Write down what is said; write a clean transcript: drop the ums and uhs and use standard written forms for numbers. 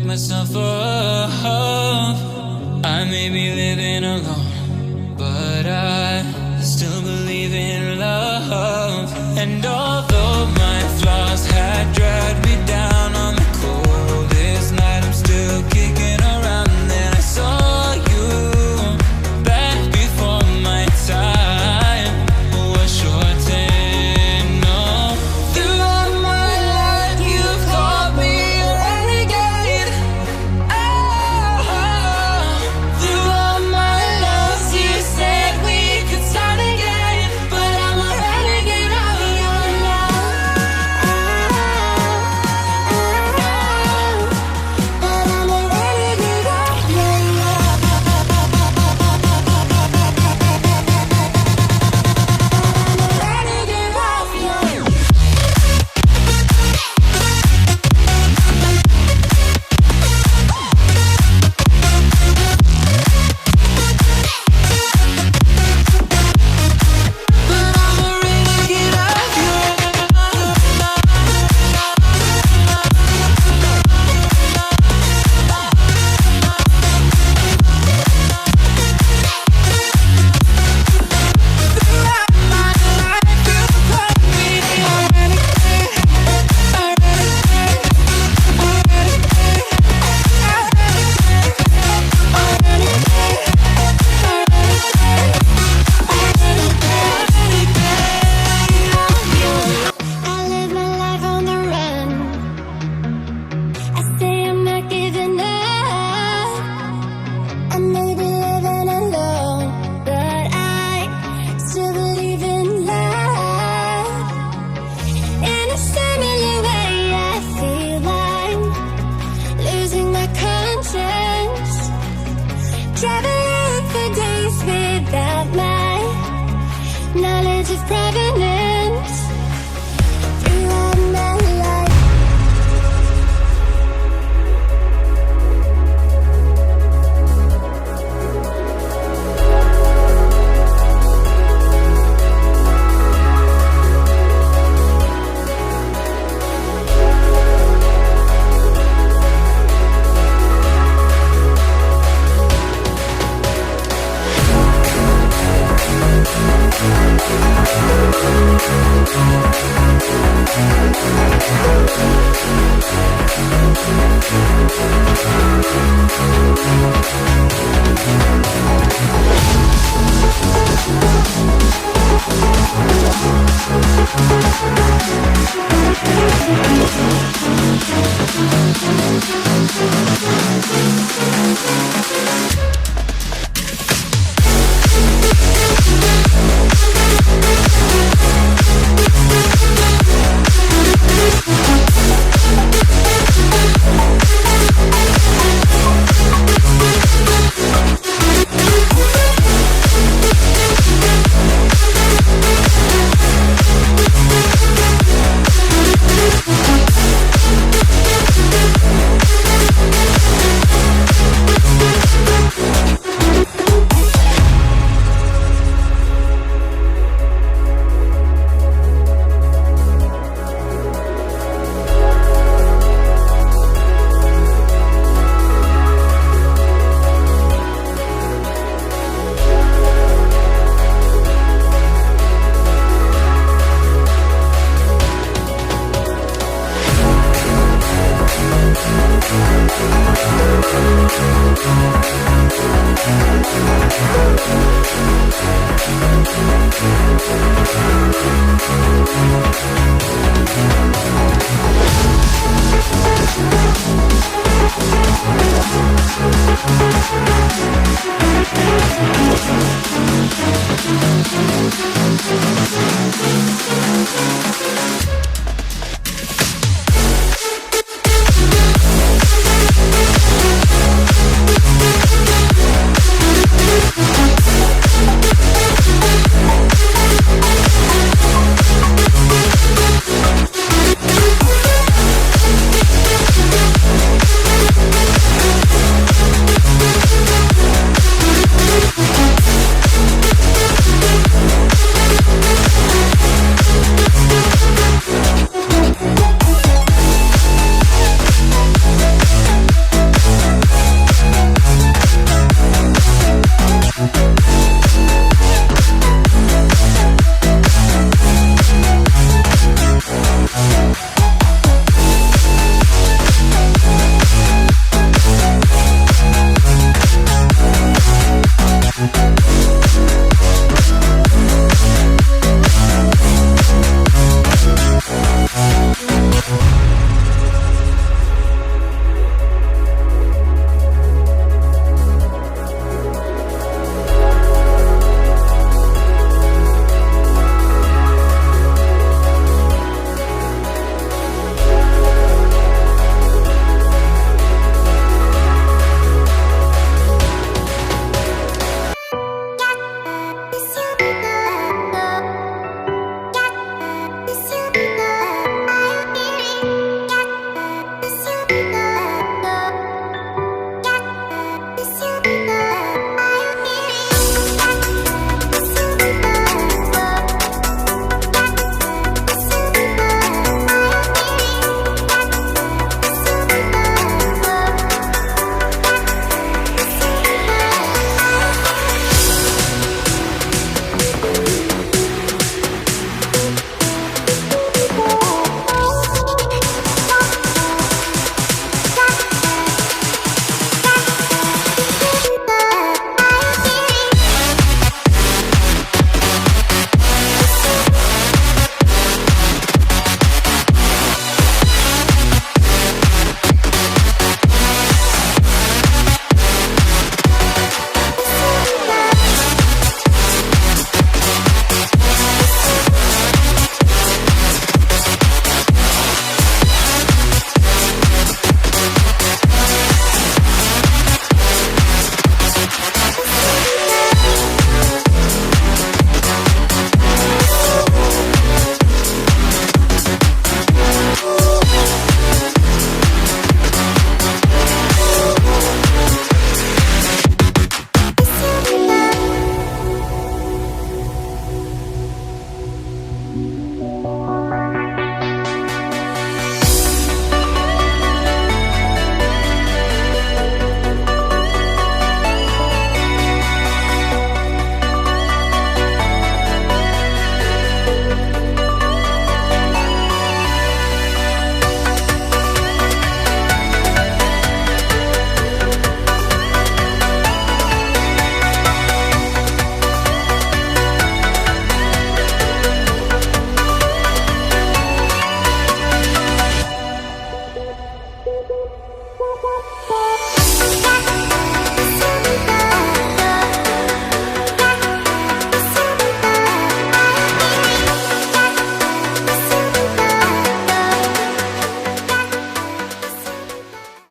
myself up. I may be living alone, but I still believe in love. And although my flaws had dragged me down on the coldest night, I'm still kicking around. And then I saw you back before my time was shortened. No, throughout my life you've called me a renegade. Oh, throughout my loves you said we could start again, but I'm a renegade of your love. But I'm a renegade of your love. Renegade of your love. But I'm a renegade of your throughout my life you called me a renegade, a renegade, a renegade, a renegade, I live my life on the run. I say I'm not giving up. I may be living alone, but I still believe in love. In a similar way, I feel I'm losing my conscience, traveling for days without my knowledge of provenance. Throughout my life